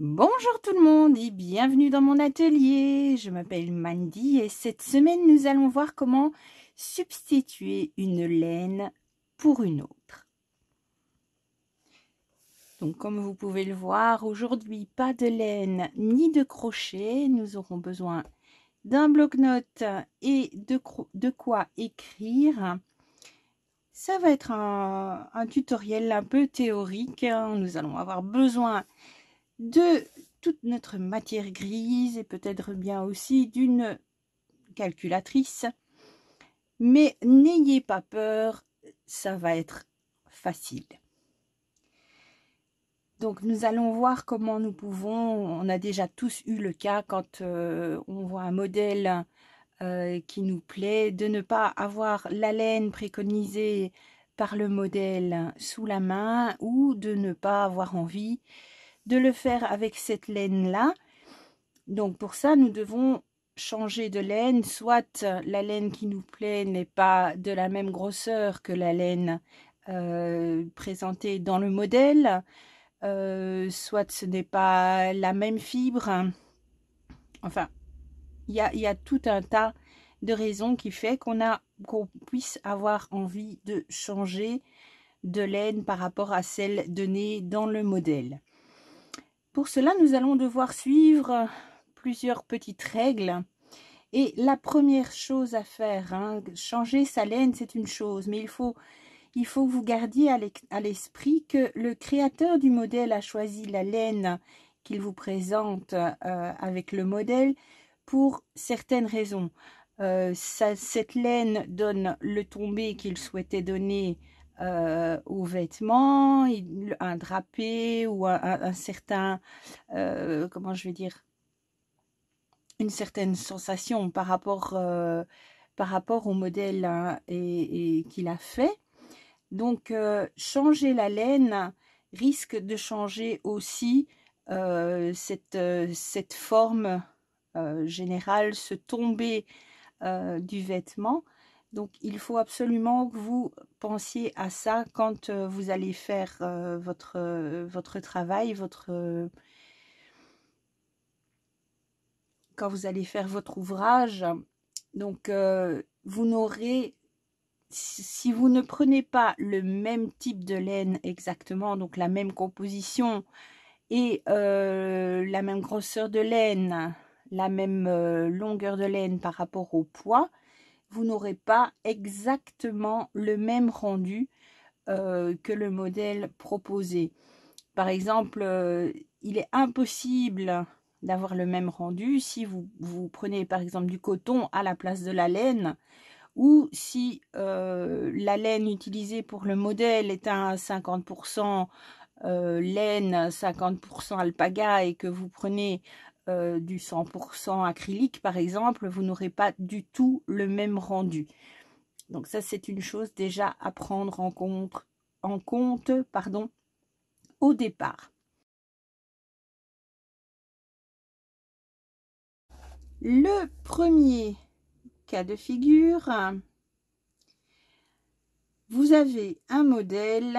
Bonjour tout le monde et bienvenue dans mon atelier. Je m'appelle Mandy et cette semaine nous allons voir comment substituer une laine pour une autre. Donc comme vous pouvez le voir, aujourd'hui pas de laine ni de crochet. Nous aurons besoin d'un bloc-notes et de quoi écrire. Ça va être un tutoriel un peu théorique. Nous allons avoir besoin de toute notre matière grise et peut-être bien aussi d'une calculatrice. Mais n'ayez pas peur, ça va être facile. Donc nous allons voir comment nous pouvons, on a déjà tous eu le cas quand on voit un modèle qui nous plaît, de ne pas avoir la laine préconisée par le modèle sous la main ou de ne pas avoir envie de le faire avec cette laine-là. Donc pour ça, nous devons changer de laine, soit la laine qui nous plaît n'est pas de la même grosseur que la laine présentée dans le modèle, soit ce n'est pas la même fibre. Enfin, il y a tout un tas de raisons qui fait qu'on puisse avoir envie de changer de laine par rapport à celle donnée dans le modèle. Pour cela, nous allons devoir suivre plusieurs petites règles. Et la première chose à faire, changer sa laine, c'est une chose, mais il faut que vous gardiez à l'esprit que le créateur du modèle a choisi la laine qu'il vous présente avec le modèle pour certaines raisons. Cette laine donne le tombé qu'il souhaitait donner aux vêtements, un drapé ou un certain, comment je vais dire, une certaine sensation par rapport au modèle et qu'il a fait. Donc, changer la laine risque de changer aussi cette forme générale, ce tombé du vêtement. Donc, il faut absolument que vous pensiez à ça quand vous allez faire votre travail, quand vous allez faire votre ouvrage. Donc, vous n'aurez, si vous ne prenez pas le même type de laine exactement, donc la même composition et la même grosseur de laine, la même longueur de laine par rapport au poids, vous n'aurez pas exactement le même rendu que le modèle proposé. Par exemple, il est impossible d'avoir le même rendu si vous prenez par exemple du coton à la place de la laine, ou si la laine utilisée pour le modèle est à 50% laine, 50% alpaga et que vous prenez du 100% acrylique par exemple, vous n'aurez pas du tout le même rendu. Donc ça, c'est une chose déjà à prendre en compte, au départ. Le premier cas de figure, vous avez un modèle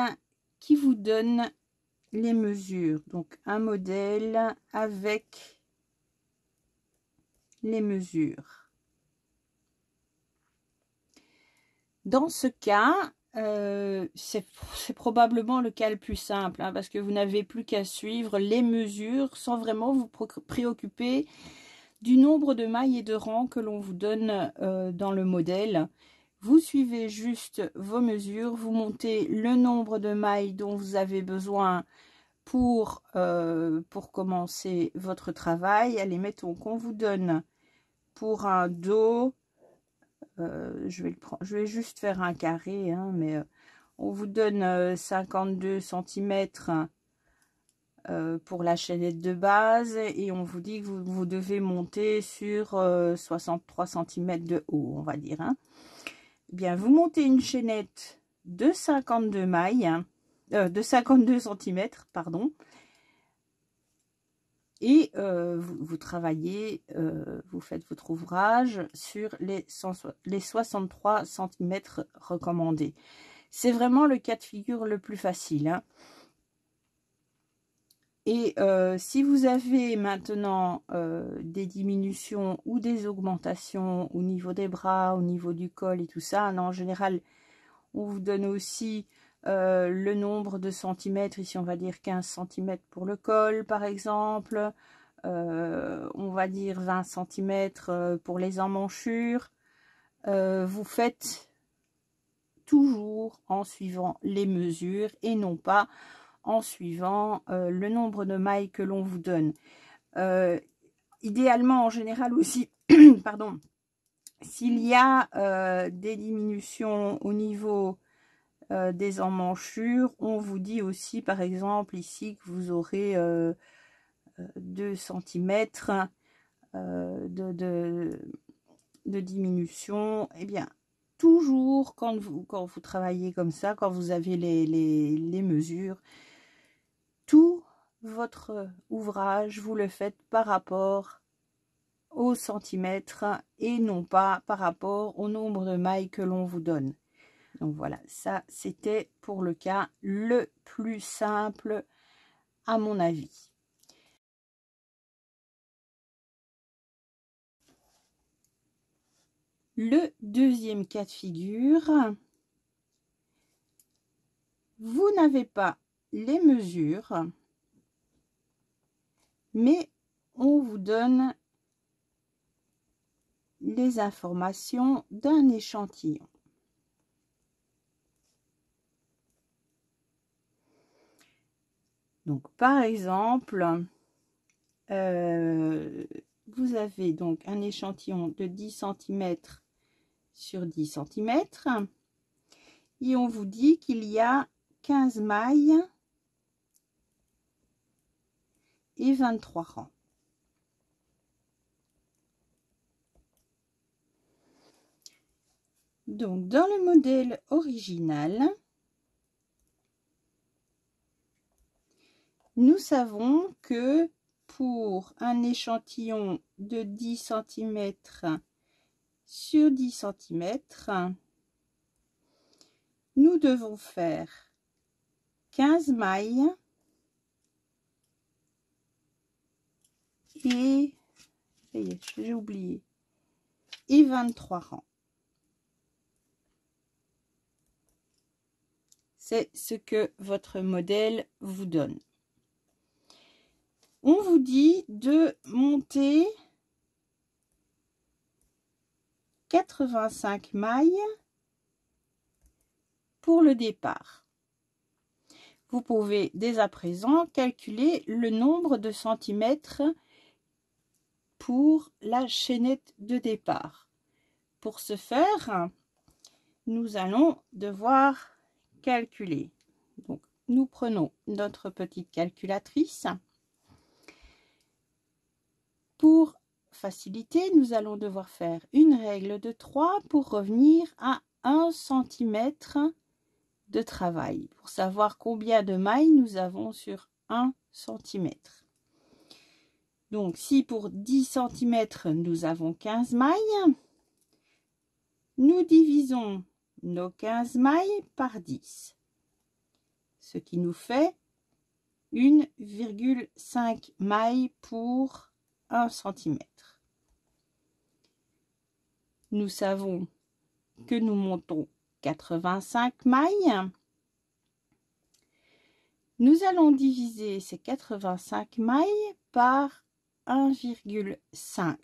qui vous donne les mesures. Donc un modèle avec les mesures. Dans ce cas, c'est probablement le cas le plus simple, parce que vous n'avez plus qu'à suivre les mesures sans vraiment vous préoccuper du nombre de mailles et de rangs que l'on vous donne dans le modèle. Vous suivez juste vos mesures, vous montez le nombre de mailles dont vous avez besoin pour commencer votre travail. Allez, mettons qu'on vous donne pour un dos, je vais juste faire un carré, mais on vous donne 52 cm pour la chaînette de base et on vous dit que vous devez monter sur 63 cm de haut, on va dire. Bien, vous montez une chaînette de 52 mailles, de 52 cm, pardon, et vous travaillez, vous faites votre ouvrage sur les 63 cm recommandés. C'est vraiment le cas de figure le plus facile. Et si vous avez maintenant des diminutions ou des augmentations au niveau des bras, au niveau du col et tout ça, en général, on vous donne aussi le nombre de centimètres. Ici, on va dire 15 centimètres pour le col, par exemple. On va dire 20 centimètres pour les emmanchures. Vous faites toujours en suivant les mesures et non pas en suivant le nombre de mailles que l'on vous donne. Idéalement, en général aussi, pardon, s'il y a des diminutions au niveau des emmanchures, on vous dit aussi, par exemple, ici, que vous aurez 2 cm de diminution. Eh bien, toujours quand vous travaillez comme ça, quand vous avez les mesures, tout votre ouvrage, vous le faites par rapport au centimètre et non pas par rapport au nombre de mailles que l'on vous donne. Donc voilà, ça c'était pour le cas le plus simple à mon avis. Le deuxième cas de figure, vous n'avez pas les mesures, mais on vous donne les informations d'un échantillon. Donc par exemple, vous avez donc un échantillon de 10 cm sur 10 cm et on vous dit qu'il y a 15 mailles et 23 rangs. Donc dans le modèle original, nous savons que pour un échantillon de 10 cm sur 10 cm, nous devons faire 15 mailles et, j'ai oublié, et 23 rangs. C'est ce que votre modèle vous donne. On vous dit de monter 85 mailles pour le départ. Vous pouvez dès à présent calculer le nombre de centimètres pour la chaînette de départ. Pour ce faire, nous allons devoir calculer. Donc, nous prenons notre petite calculatrice. Pour faciliter, nous allons devoir faire une règle de 3 pour revenir à 1 cm de travail, pour savoir combien de mailles nous avons sur 1 cm. Donc, si pour 10 cm, nous avons 15 mailles, nous divisons nos 15 mailles par 10, ce qui nous fait 1,5 mailles pour 1 cm. Nous savons que nous montons 85 mailles. Nous allons diviser ces 85 mailles par 1,5.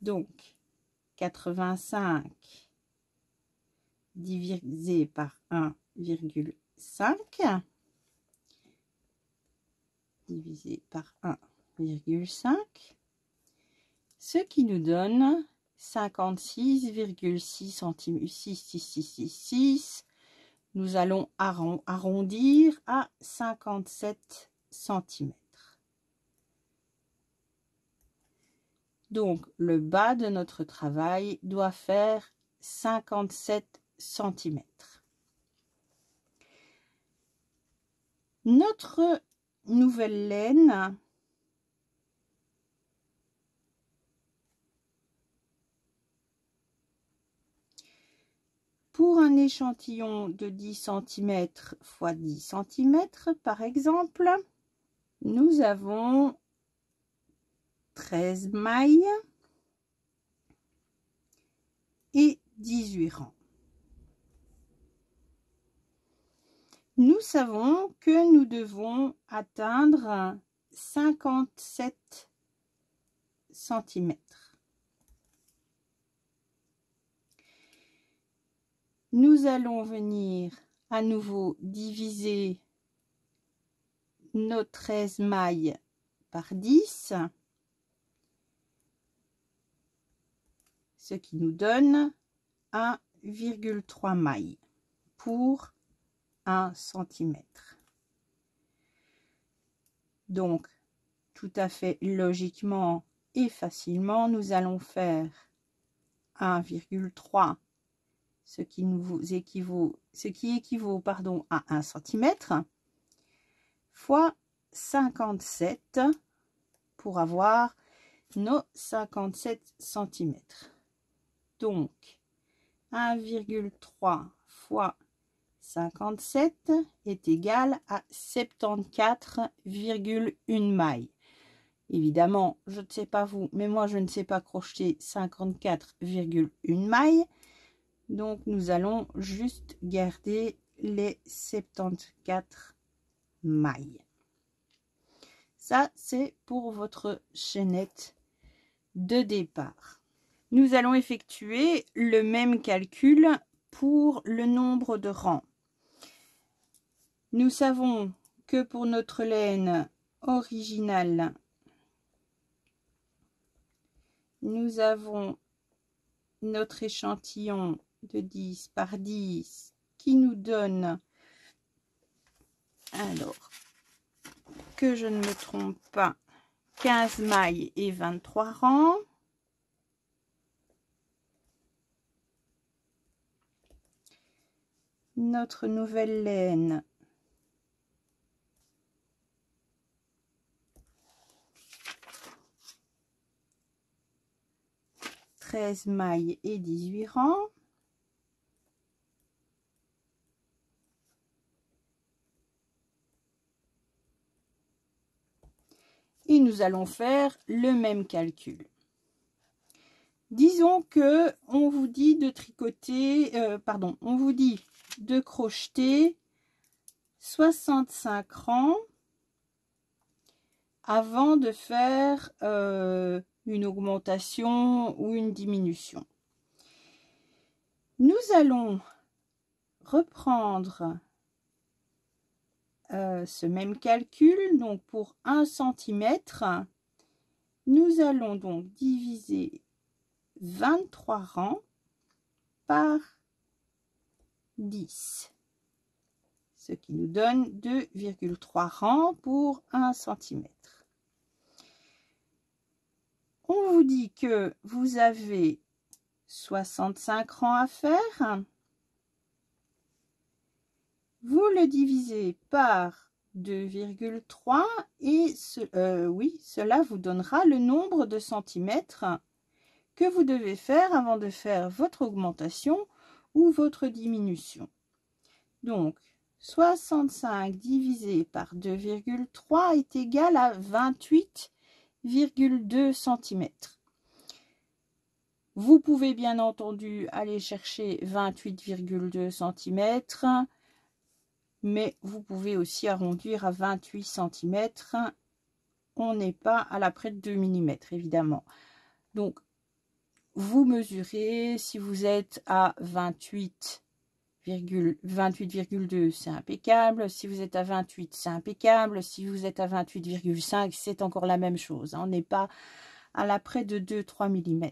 Donc, 85 divisé par 1,5 divisé par 1,5, ce qui nous donne 56,6 cm. 6. Nous allons arrondir à 57 cm. Donc, le bas de notre travail doit faire 57 cm. Notre nouvelle laine pour un échantillon de 10 cm x 10 cm, par exemple, Nous avons 13 mailles et 18 rangs. Nous savons que nous devons atteindre 57 cm. Nous allons venir à nouveau diviser nos 13 mailles par 10, ce qui nous donne 1,3 mailles pour 1 cm. Donc, tout à fait logiquement et facilement, nous allons faire 1,3, ce qui équivaut à 1 cm, fois 57 pour avoir nos 57 cm. Donc, 1,3 fois 57 est égal à 74,1 mailles. Évidemment, je ne sais pas vous, mais moi je ne sais pas crocheter 54,1 mailles. Donc, nous allons juste garder les 74 mailles. Ça, c'est pour votre chaînette de départ. Nous allons effectuer le même calcul pour le nombre de rangs. Nous savons que pour notre laine originale, nous avons notre échantillon de 10 par 10 qui nous donne, alors que je ne me trompe pas, 15 mailles et 23 rangs. Notre nouvelle laine, mailles et 18 rangs. Et nous allons faire le même calcul. Disons que on vous dit de tricoter, on vous dit de crocheter 65 rangs avant de faire une augmentation ou une diminution. Nous allons reprendre ce même calcul. Donc pour 1 cm, nous allons donc diviser 23 rangs par 10, ce qui nous donne 2,3 rangs pour 1 cm. On vous dit que vous avez 65 rangs à faire. Vous le divisez par 2,3 et cela vous donnera le nombre de centimètres que vous devez faire avant de faire votre augmentation ou votre diminution. Donc, 65 divisé par 2,3 est égal à 28,2 cm. Vous pouvez bien entendu aller chercher 28,2 cm, mais vous pouvez aussi arrondir à 28 cm. On n'est pas à la près de 2 mm, évidemment. Donc, vous mesurez, si vous êtes à 28,2, c'est impeccable. Si vous êtes à 28, c'est impeccable. Si vous êtes à 28,5, c'est encore la même chose. On n'est pas à la près de 2-3 mm.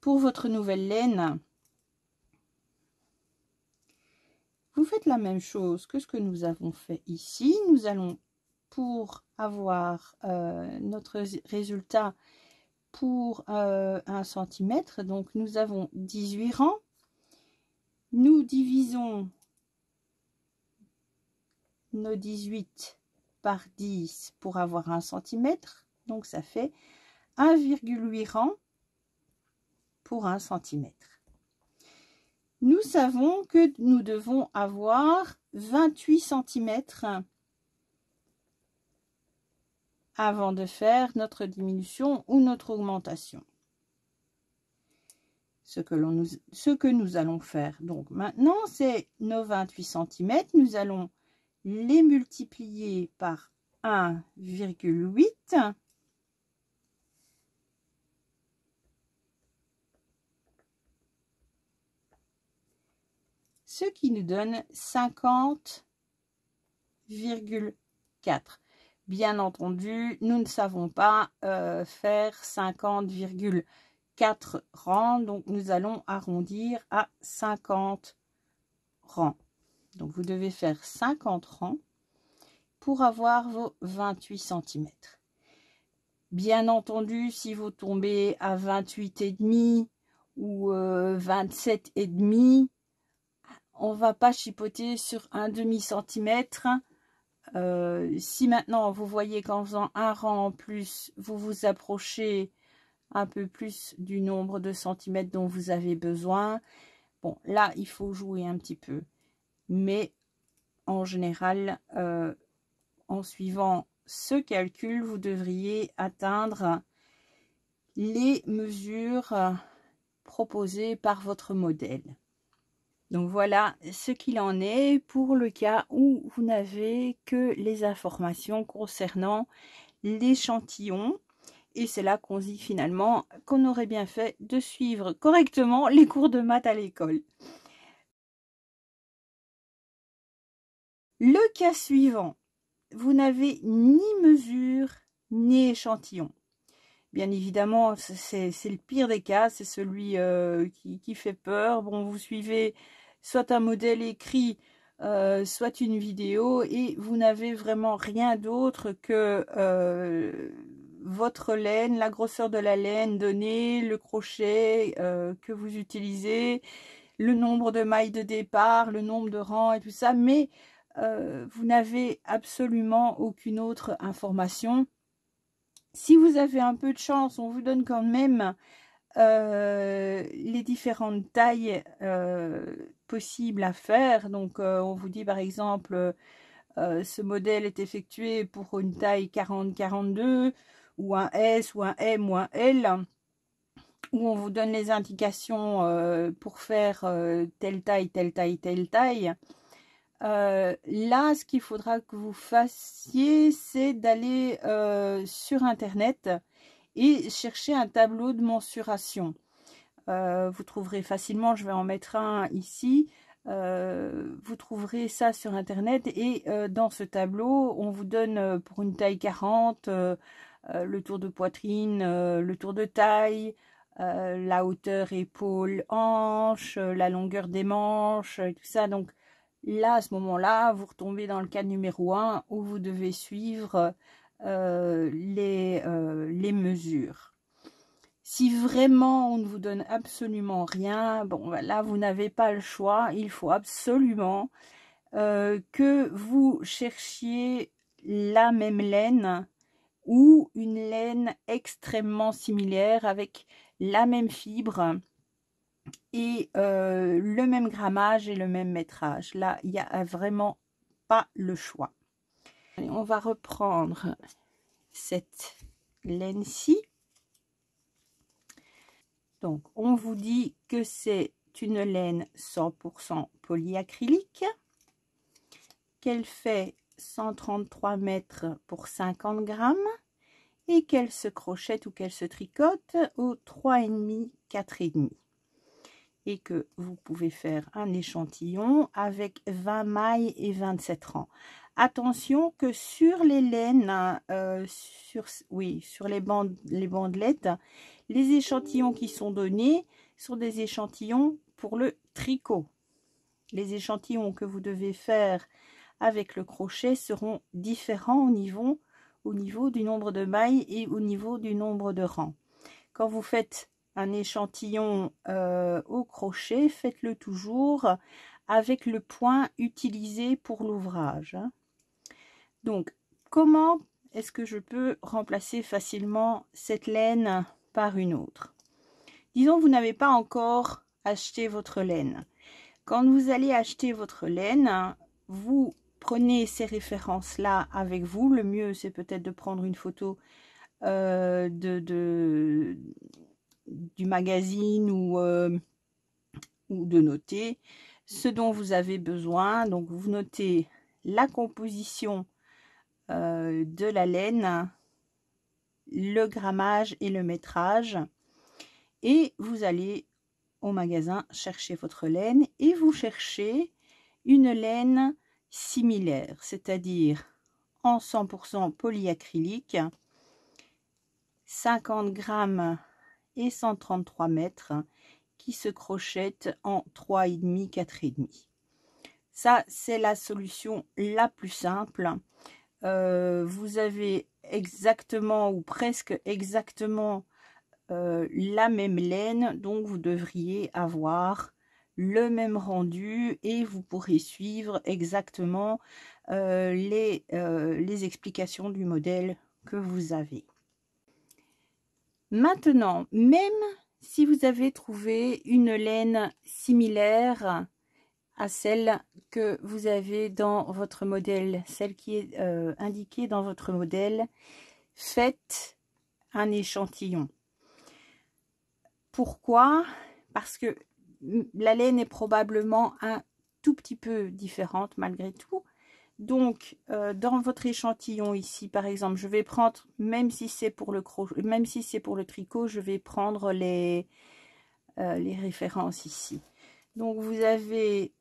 Pour votre nouvelle laine, vous faites la même chose que ce que nous avons fait ici. Nous allons, pour avoir notre résultat pour 1 cm, donc nous avons 18 rangs. Nous divisons nos 18 par 10 pour avoir 1 cm. Donc ça fait 1,8 rangs pour 1 cm. Nous savons que nous devons avoir 28 cm avant de faire notre diminution ou notre augmentation. Ce que nous allons faire. Donc maintenant, c'est nos 28 cm. Nous allons les multiplier par 1,8. Ce qui nous donne 50,4. Bien entendu, nous ne savons pas faire 50,4 rangs, donc nous allons arrondir à 50 rangs. Donc vous devez faire 50 rangs pour avoir vos 28 cm. Bien entendu, si vous tombez à 28,5 ou 27,5, on va pas chipoter sur un demi-centimètre. Si maintenant vous voyez qu'en faisant un rang en plus, vous vous approchez un peu plus du nombre de centimètres dont vous avez besoin, bon, là, il faut jouer un petit peu. Mais en général, en suivant ce calcul, vous devriez atteindre les mesures proposées par votre modèle. Donc voilà ce qu'il en est pour le cas où vous n'avez que les informations concernant l'échantillon. Et c'est là qu'on dit finalement qu'on aurait bien fait de suivre correctement les cours de maths à l'école. Le cas suivant, vous n'avez ni mesure ni échantillon. Bien évidemment, c'est le pire des cas, c'est celui qui fait peur. Bon, vous suivez soit un modèle écrit, soit une vidéo, et vous n'avez vraiment rien d'autre que votre laine, la grosseur de la laine donnée, le crochet que vous utilisez, le nombre de mailles de départ, le nombre de rangs et tout ça, mais vous n'avez absolument aucune autre information. Si vous avez un peu de chance, on vous donne quand même les différentes tailles possibles à faire. Donc on vous dit par exemple ce modèle est effectué pour une taille 40-42 ou un S ou un M ou un L, où on vous donne les indications pour faire telle taille, telle taille, telle taille. Là, ce qu'il faudra que vous fassiez, c'est d'aller sur Internet et chercher un tableau de mensuration. Vous trouverez facilement, je vais en mettre un ici, vous trouverez ça sur Internet et dans ce tableau, on vous donne pour une taille 40, le tour de poitrine, le tour de taille, la hauteur épaule-hanche, la longueur des manches, tout ça. Donc là, à ce moment-là, vous retombez dans le cas numéro 1 où vous devez suivre les mesures. Si vraiment on ne vous donne absolument rien, bon, là, vous n'avez pas le choix. Il faut absolument que vous cherchiez la même laine ou une laine extrêmement similaire avec la même fibre et le même grammage et le même métrage. Là, il n'y a vraiment pas le choix. Allez, on va reprendre cette laine-ci. Donc, on vous dit que c'est une laine 100% polyacrylique, qu'elle fait 133 mètres pour 50 grammes et qu'elle se crochette ou qu'elle se tricote au 3,5, 4,5. Et que vous pouvez faire un échantillon avec 20 mailles et 27 rangs. Attention que sur les laines, sur les bandelettes, les échantillons qui sont donnés sont des échantillons pour le tricot. Les échantillons que vous devez faire avec le crochet seront différents au niveau du nombre de mailles et au niveau du nombre de rangs. Quand vous faites un échantillon au crochet, faites-le toujours avec le point utilisé pour l'ouvrage. Donc, comment est-ce que je peux remplacer facilement cette laine par une autre? Disons, vous n'avez pas encore acheté votre laine. Quand vous allez acheter votre laine, vous prenez ces références-là avec vous. Le mieux, c'est peut-être de prendre une photo du magazine ou de noter ce dont vous avez besoin. Donc, vous notez la composition de la laine, le grammage et le métrage. Et vous allez au magasin chercher votre laine et vous cherchez une laine similaire, c'est-à-dire en 100% polyacrylique, 50 grammes et 133 mètres, qui se crochette en 3,5, 4,5. Ça, c'est la solution la plus simple. Vous avez exactement ou presque exactement la même laine, donc vous devriez avoir le même rendu et vous pourrez suivre exactement les explications du modèle que vous avez. Maintenant, même si vous avez trouvé une laine similaire à celle que vous avez dans votre modèle, celle qui est indiquée dans votre modèle, faites un échantillon. Pourquoi? Parce que la laine est probablement un tout petit peu différente malgré tout. Donc, dans votre échantillon ici, par exemple, je vais prendre, même si c'est pour le crochet, même si c'est pour le tricot, je vais prendre les références ici. Donc, vous avez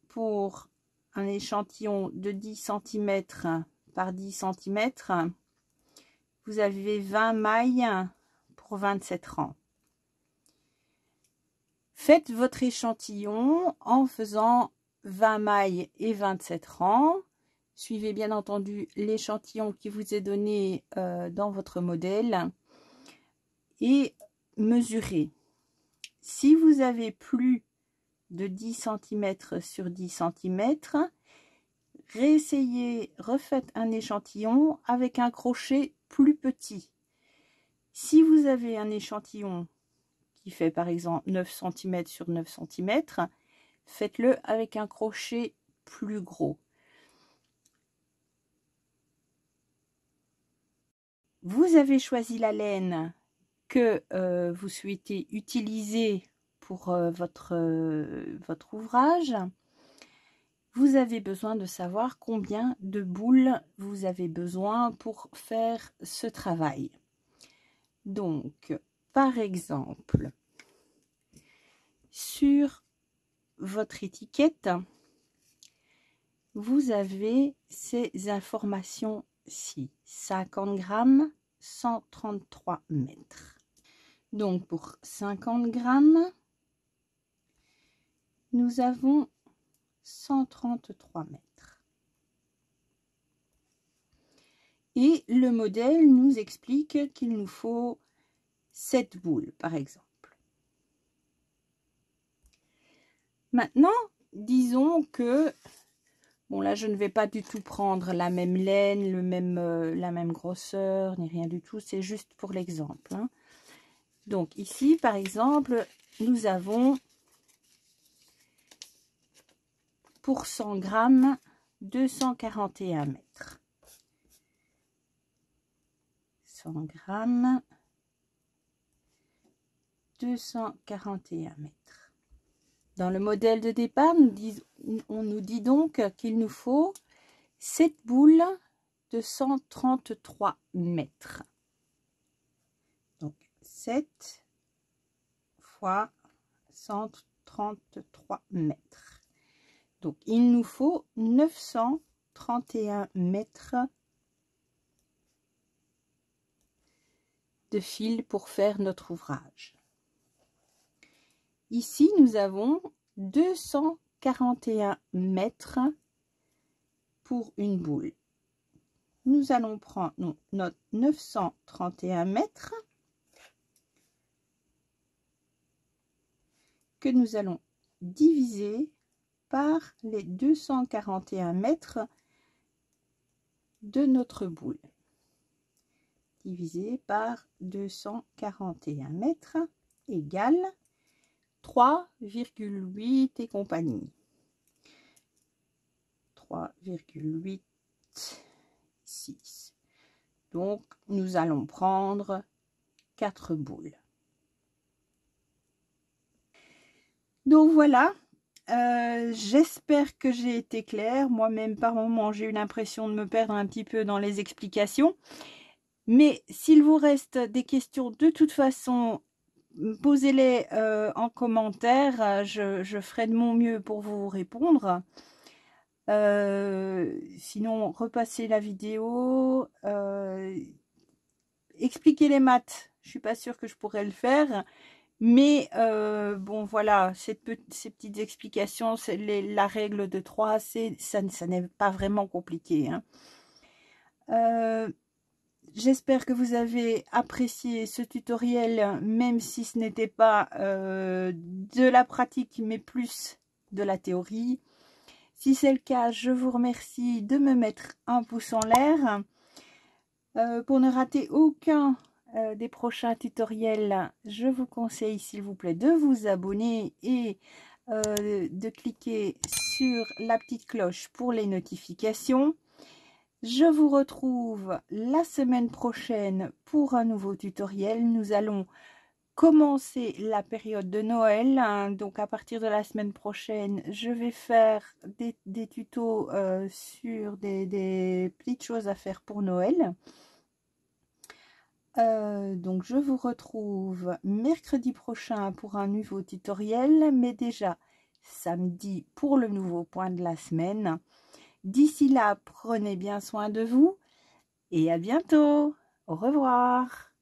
pour un échantillon de 10 cm par 10 cm, vous avez 20 mailles pour 27 rangs. Faites votre échantillon en faisant 20 mailles et 27 rangs. Suivez bien entendu l'échantillon qui vous est donné dans votre modèle et mesurez. Si vous avez plus de 10 cm sur 10 cm, réessayez, refaites un échantillon avec un crochet plus petit. Si vous avez un échantillon qui fait par exemple 9 cm sur 9 cm, faites-le avec un crochet plus gros. Vous avez choisi la laine que vous souhaitez utiliser pour votre ouvrage. Vous avez besoin de savoir combien de boules vous avez besoin pour faire ce travail. Donc, par exemple, sur votre étiquette, vous avez ces informations-ci. 50 grammes, 133 mètres. Donc, pour 50 grammes, nous avons 133 mètres. Et le modèle nous explique qu'il nous faut 7 boules, par exemple. Maintenant, disons que, bon là je ne vais pas du tout prendre la même laine, la même grosseur, ni rien du tout, c'est juste pour l'exemple. Hein. Donc ici, par exemple, nous avons pour 100 grammes 241 mètres. 100 grammes, 241 mètres. Dans le modèle de départ, on nous dit donc qu'il nous faut 7 boules de 133 mètres. Donc 7 fois 133 mètres. Donc il nous faut 931 mètres de fil pour faire notre ouvrage. Ici, nous avons 241 mètres pour une boule. Nous allons prendre notre 931 mètres que nous allons diviser par les 241 mètres de notre boule. Divisé par 241 mètres égale 3,8 et compagnie. 3,86. Donc, nous allons prendre 4 boules. Donc, voilà. J'espère que j'ai été claire. Moi-même, par moments, j'ai eu l'impression de me perdre un petit peu dans les explications. Mais s'il vous reste des questions, de toute façon, posez-les en commentaire. Je ferai de mon mieux pour vous répondre. Sinon, repassez la vidéo. Expliquer les maths, je suis pas sûre que je pourrais le faire. Mais bon, voilà, ces petites explications, c'est la règle de 3, ça n'est pas vraiment compliqué. Hein. J'espère que vous avez apprécié ce tutoriel, même si ce n'était pas de la pratique, mais plus de la théorie. Si c'est le cas, je vous remercie de me mettre un pouce en l'air. Pour ne rater aucun des prochains tutoriels, je vous conseille s'il vous plaît de vous abonner et de cliquer sur la petite cloche pour les notifications. Je vous retrouve la semaine prochaine pour un nouveau tutoriel. Nous allons commencer la période de Noël. Hein. Donc à partir de la semaine prochaine, je vais faire des tutos sur des petites choses à faire pour Noël. Donc je vous retrouve mercredi prochain pour un nouveau tutoriel, mais déjà samedi pour le nouveau point de la semaine. D'ici là, prenez bien soin de vous et à bientôt. Au revoir.